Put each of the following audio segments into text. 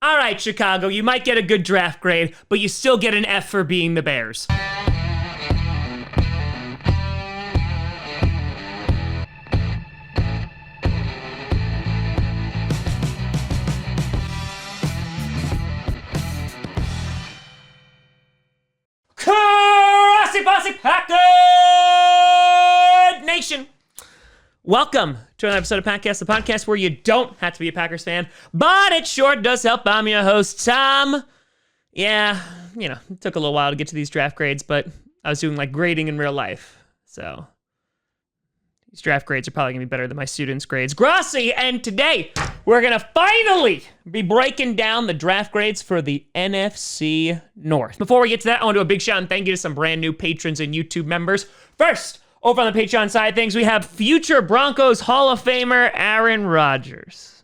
All right, Chicago, you might get a good draft grade, but you still get an F for being the Bears. Grossi Packer Nation. Welcome to another episode of Packcast, the podcast where you don't have to be a Packers fan, but it sure does help. I'm your host, Tom. Yeah, it took a little while to get to these draft grades, but I was doing like grading in real life, so these draft grades are probably going to be better than my students' grades. Grossi, and today we're going to finally be breaking down the draft grades for the NFC North. Before we get to that, I want to do a big shout and thank you to some brand new patrons and YouTube members. First, over on the Patreon side of things, we have future Broncos Hall of Famer Aaron Rodgers.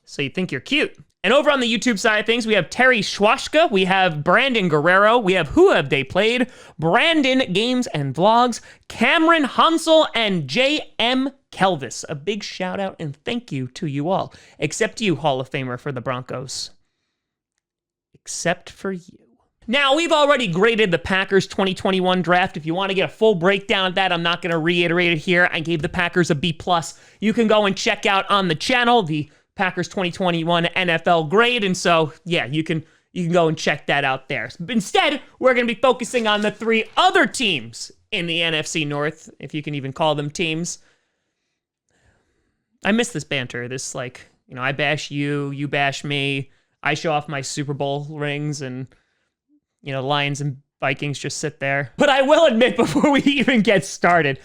So you think you're cute. And over on the YouTube side of things, we have Terry Schwashka, we have Brandon Guerrero, we have Who Have They Played, Brandon Games and Vlogs, Cameron Hansel, and J.M. Kelvis. A big shout out and thank you to you all, except you, Hall of Famer for the Broncos. Except for you. Now, we've already graded the Packers 2021 draft. If you want to get a full breakdown of that, I'm not going to reiterate it here. I gave the Packers a B+. You can go and check out on the channel the Packers 2021 NFL grade, and so, yeah, you can go and check that out there. Instead, we're going to be focusing on the three other teams in the NFC North, if you can even call them teams. I miss this banter, this, I bash you, you bash me, I show off my Super Bowl rings, and, Lions and Vikings just sit there. But I will admit, before we even get started,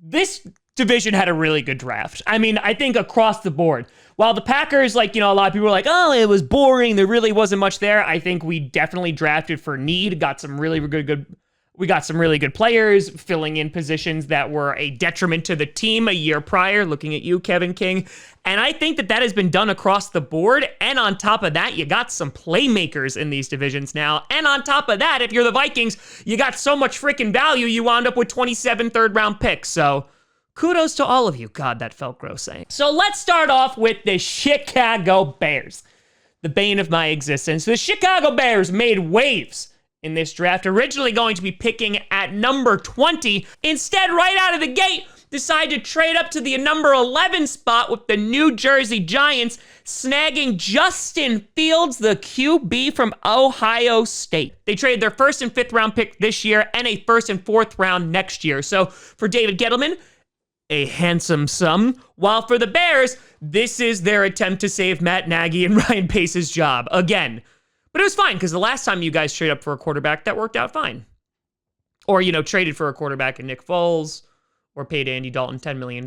this division had a really good draft. I mean, I think across the board. While the Packers, a lot of people were like, oh, it was boring, there really wasn't much there. I think we definitely drafted for need, got some really good players, filling in positions that were a detriment to the team a year prior, looking at you, Kevin King. And I think that has been done across the board. And on top of that, you got some playmakers in these divisions now. And on top of that, if you're the Vikings, you got so much freaking value, you wound up with 27 third-round picks. So kudos to all of you. God, that felt gross saying. So let's start off with the Chicago Bears, the bane of my existence. The Chicago Bears made waves in this draft, originally going to be picking at number 20. Instead, right out of the gate, decide to trade up to the number 11 spot with the New Jersey Giants, snagging Justin Fields, the QB from Ohio State. They traded their first and fifth round pick this year and a first and fourth round next year. So for David Gettleman, a handsome sum, while for the Bears, this is their attempt to save Matt Nagy and Ryan Pace's job again. But it was fine, because the last time you guys traded up for a quarterback, that worked out fine. Or, traded for a quarterback in Nick Foles, or paid Andy Dalton $10 million.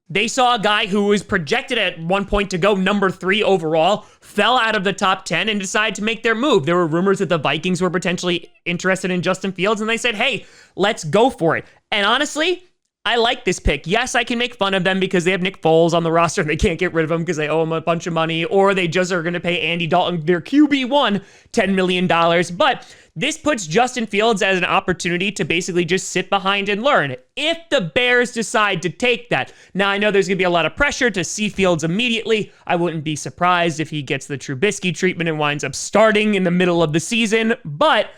They saw a guy who was projected at one point to go number 3 overall, fell out of the top 10, and decided to make their move. There were rumors that the Vikings were potentially interested in Justin Fields, and they said, hey, let's go for it. And honestly, I like this pick. Yes, I can make fun of them because they have Nick Foles on the roster and they can't get rid of him because they owe him a bunch of money, or they just are going to pay Andy Dalton, their QB1, $10 million. But this puts Justin Fields as an opportunity to basically just sit behind and learn if the Bears decide to take that. Now, I know there's going to be a lot of pressure to see Fields immediately. I wouldn't be surprised if he gets the Trubisky treatment and winds up starting in the middle of the season, but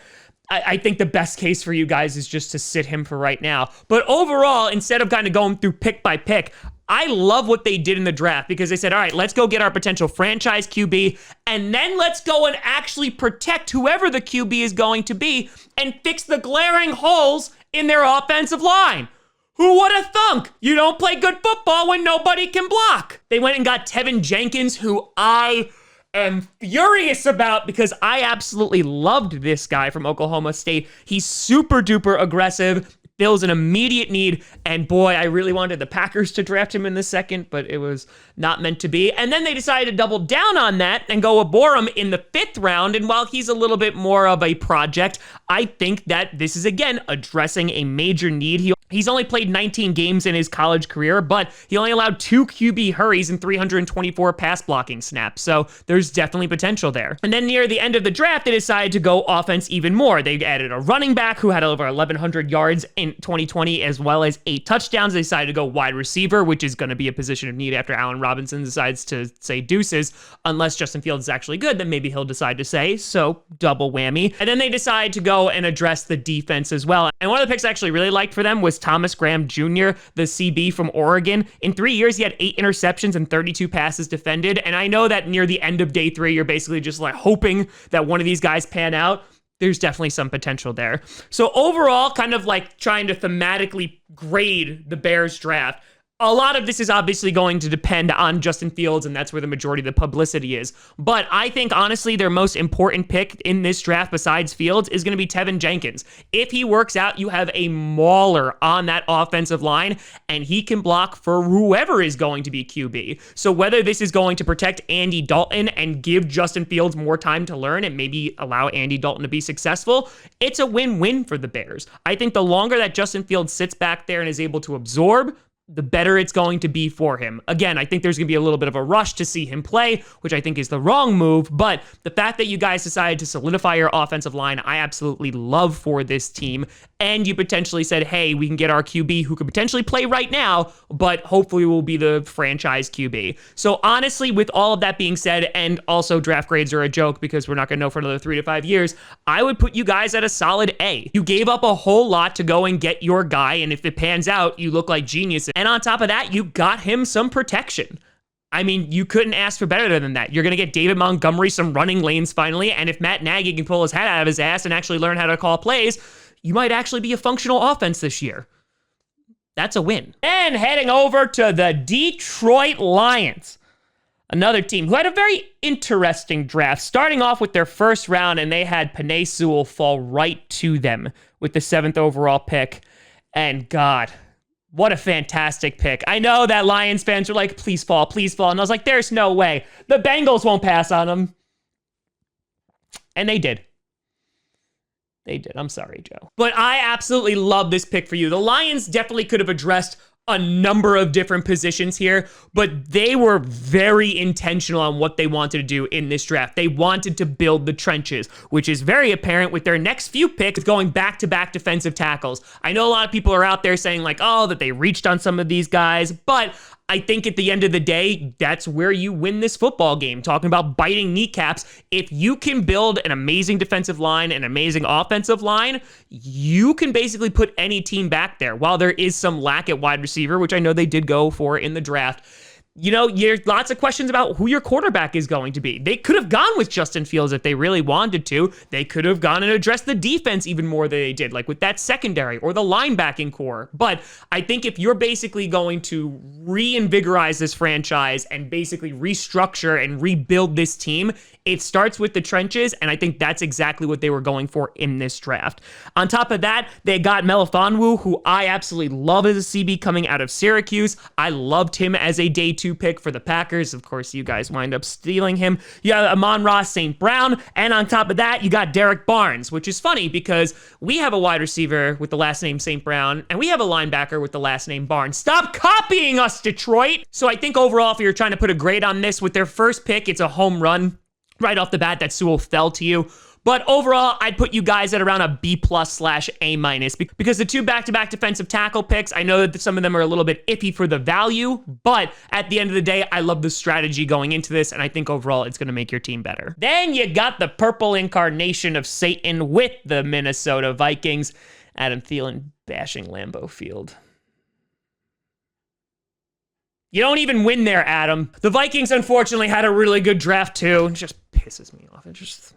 I think the best case for you guys is just to sit him for right now. But overall, instead of kind of going through pick by pick, I love what they did in the draft because they said, all right, let's go get our potential franchise QB, and then let's go and actually protect whoever the QB is going to be and fix the glaring holes in their offensive line. Who would have thunk? You don't play good football when nobody can block. They went and got Tevin Jenkins, who I am furious about because I absolutely loved this guy from Oklahoma State. He's super duper aggressive, fills an immediate need, and boy, I really wanted the Packers to draft him in the second, but it was not meant to be. And then they decided to double down on that and go Aboram in the 5th round, and while he's a little bit more of a project, I think that this is, again, addressing a major need. He's only played 19 games in his college career, but he only allowed 2 QB hurries and 324 pass blocking snaps. So there's definitely potential there. And then near the end of the draft, they decided to go offense even more. They added a running back who had over 1,100 yards in 2020, as well as 8 touchdowns. They decided to go wide receiver, which is going to be a position of need after Allen Robinson decides to say deuces. Unless Justin Fields is actually good, then maybe he'll decide to say, so double whammy. And then they decide to go and address the defense as well. And one of the picks I actually really liked for them was Thomas Graham Jr., the CB from Oregon. In 3 years, he had 8 interceptions and 32 passes defended. And I know that near the end of day 3, you're basically just like hoping that one of these guys pan out. There's definitely some potential there. So overall, kind of like trying to thematically grade the Bears draft, a lot of this is obviously going to depend on Justin Fields, and that's where the majority of the publicity is. But I think, honestly, their most important pick in this draft besides Fields is going to be Tevin Jenkins. If he works out, you have a mauler on that offensive line, and he can block for whoever is going to be QB. So whether this is going to protect Andy Dalton and give Justin Fields more time to learn and maybe allow Andy Dalton to be successful, it's a win-win for the Bears. I think the longer that Justin Fields sits back there and is able to absorb, the better it's going to be for him. Again, I think there's going to be a little bit of a rush to see him play, which I think is the wrong move, but the fact that you guys decided to solidify your offensive line, I absolutely love for this team, and you potentially said, hey, we can get our QB who could potentially play right now, but hopefully will be the franchise QB. So honestly, with all of that being said, and also draft grades are a joke because we're not going to know for another 3 to 5 years, I would put you guys at a solid A. You gave up a whole lot to go and get your guy, and if it pans out, you look like geniuses. And on top of that, you got him some protection. I mean, you couldn't ask for better than that. You're going to get David Montgomery some running lanes finally, and if Matt Nagy can pull his head out of his ass and actually learn how to call plays, you might actually be a functional offense this year. That's a win. And heading over to the Detroit Lions, another team who had a very interesting draft, starting off with their first round, and they had Penei Sewell fall right to them with the 7th overall pick. And God, what a fantastic pick. I know that Lions fans were like, please fall, please fall. And I was like, there's no way. The Bengals won't pass on him. And they did. They did. I'm sorry, Joe. But I absolutely love this pick for you. The Lions definitely could have addressed a number of different positions here, but they were very intentional on what they wanted to do in this draft. They wanted to build the trenches, which is very apparent with their next few picks going back-to-back defensive tackles. I know a lot of people are out there saying like, oh, that they reached on some of these guys, but I think at the end of the day, that's where you win this football game. Talking about biting kneecaps, if you can build an amazing defensive line, an amazing offensive line, you can basically put any team back there. While there is some lack at wide receiver, which I know they did go for in the draft, you know, there's lots of questions about who your quarterback is going to be. They could have gone with Justin Fields if they really wanted to. They could have gone and addressed the defense even more than they did, like with that secondary or the linebacking core. But I think if you're basically going to reinvigorize this franchise and basically restructure and rebuild this team, it starts with the trenches, and I think that's exactly what they were going for in this draft. On top of that, they got Melifonwu, who I absolutely love as a CB coming out of Syracuse. I loved him as a day 2 pick for the Packers. Of course, you guys wind up stealing him. You got Amon-Ra St. Brown, and on top of that, you got Derek Barnes, which is funny because we have a wide receiver with the last name St. Brown, and we have a linebacker with the last name Barnes. Stop copying us, Detroit! So I think overall, if you're trying to put a grade on this, with their first pick, it's a home run. Right off the bat, that Sewell fell to you. But overall, I'd put you guys at around a B+/A- because the 2 back-to-back defensive tackle picks, I know that some of them are a little bit iffy for the value, but at the end of the day, I love the strategy going into this, and I think overall it's going to make your team better. Then you got the purple incarnation of Satan with the Minnesota Vikings. Adam Thielen bashing Lambeau Field. You don't even win there, Adam. The Vikings, unfortunately, had a really good draft, too. It just pisses me off. It just...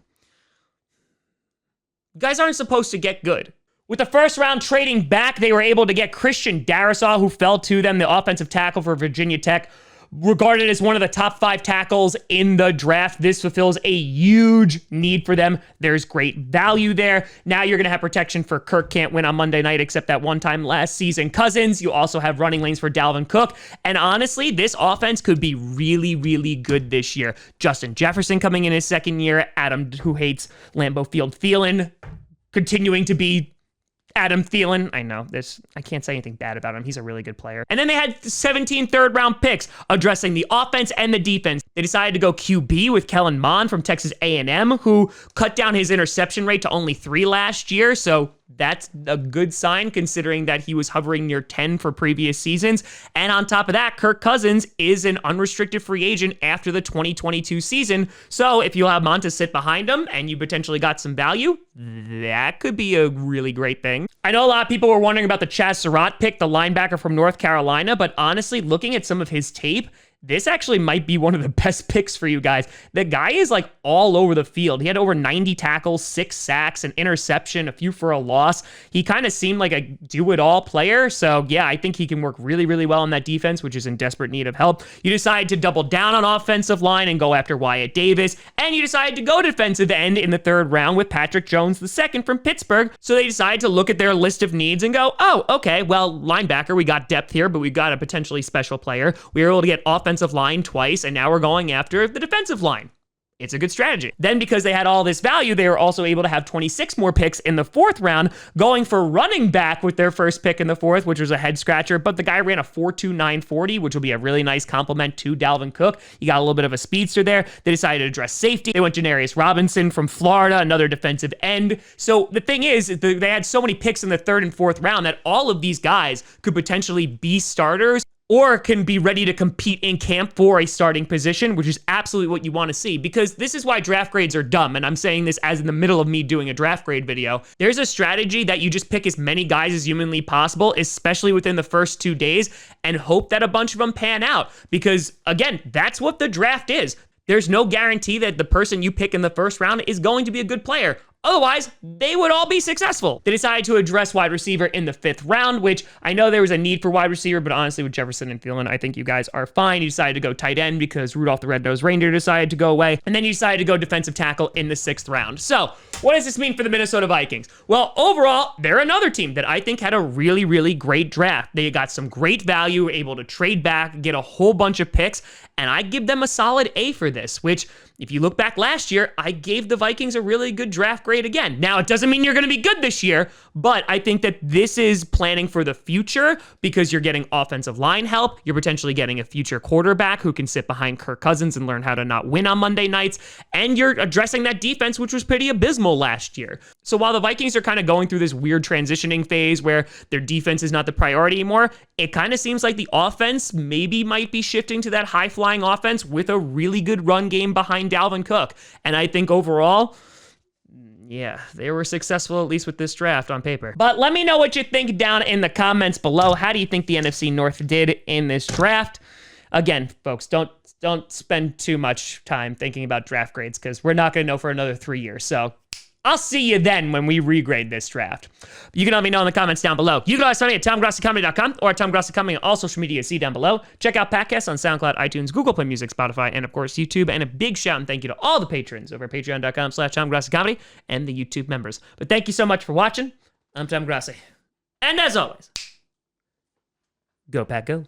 You guys aren't supposed to get good. With the first round trading back, they were able to get Christian Darrisaw, who fell to them, the offensive tackle for Virginia Tech. Regarded as one of the top 5 tackles in the draft. This fulfills a huge need for them. There's great value there. Now you're going to have protection for Kirk can't win on Monday night except that one time last season. Cousins, you also have running lanes for Dalvin Cook. And honestly, this offense could be really, really good this year. Justin Jefferson coming in his second year. Adam, who hates Lambeau Field, Thielen continuing to be Adam Thielen, I know, I can't say anything bad about him. He's a really good player. And then they had 17 third-round picks addressing the offense and the defense. They decided to go QB with Kellen Mond from Texas A&M, who cut down his interception rate to only 3 last year, so that's a good sign considering that he was hovering near 10 for previous seasons. And on top of that, Kirk Cousins is an unrestricted free agent after the 2022 season. So if you have Monta sit behind him and you potentially got some value, that could be a really great thing. I know a lot of people were wondering about the Chaz Surratt pick, the linebacker from North Carolina, but honestly, looking at some of his tape, this actually might be one of the best picks for you guys. The guy is like all over the field. He had over 90 tackles, 6 sacks, an interception, a few for a loss. He kind of seemed like a do-it-all player. So yeah, I think he can work really, really well on that defense, which is in desperate need of help. You decide to double down on offensive line and go after Wyatt Davis. And you decide to go defensive end in the 3rd round with Patrick Jones II from Pittsburgh. So they decide to look at their list of needs and go, oh, okay, well, linebacker, we got depth here, but we got a potentially special player. We were able to get offensive line twice, and now we're going after the defensive line. It's a good strategy. Then because they had all this value, they were also able to have 26 more picks in the 4th round, going for running back with their first pick in the 4th, which was a head scratcher, but the guy ran a 4.29 40, which will be a really nice compliment to Dalvin Cook. You got a little bit of a speedster there. They decided to address safety. They went Janarius Robinson from Florida, another defensive end. So the thing is, they had so many picks in the 3rd and 4th round that all of these guys could potentially be starters or can be ready to compete in camp for a starting position, which is absolutely what you want to see, because this is why draft grades are dumb, and I'm saying this as in the middle of me doing a draft grade video. There's a strategy that you just pick as many guys as humanly possible, especially within the first 2 days, and hope that a bunch of them pan out, because, again, that's what the draft is. There's no guarantee that the person you pick in the 1st round is going to be a good player. Otherwise, they would all be successful. They decided to address wide receiver in the 5th round, which I know there was a need for wide receiver, but honestly, with Jefferson and Thielen, I think you guys are fine. You decided to go tight end because Rudolph the Red-Nosed Reindeer decided to go away, and then you decided to go defensive tackle in the 6th round. So, what does this mean for the Minnesota Vikings? Well, overall, they're another team that I think had a really, really great draft. They got some great value, able to trade back, get a whole bunch of picks, and I give them a solid A for this, which, if you look back last year, I gave the Vikings a really good draft grade again. Now, it doesn't mean you're going to be good this year, but I think that this is planning for the future because you're getting offensive line help. You're potentially getting a future quarterback who can sit behind Kirk Cousins and learn how to not win on Monday nights. And you're addressing that defense, which was pretty abysmal last year. So while the Vikings are kind of going through this weird transitioning phase where their defense is not the priority anymore, it kind of seems like the offense maybe might be shifting to that high-flying offense with a really good run game behind Dalvin Cook. And I think overall, yeah, they were successful, at least with this draft on paper. But let me know what you think down in the comments below. How do you think the NFC North did in this draft? Again, folks, don't spend too much time thinking about draft grades because we're not going to know for another 3 years. So I'll see you then when we regrade this draft. You can let me know in the comments down below. You can always find me at TomGrossiComedy.com or at TomGrossiComedy on all social media. See down below. Check out podcasts on SoundCloud, iTunes, Google Play Music, Spotify, and of course YouTube. And a big shout and thank you to all the patrons over at patreon.com/TomGrossiComedy and the YouTube members. But thank you so much for watching. I'm Tom Grossi. And as always, go Pack Go.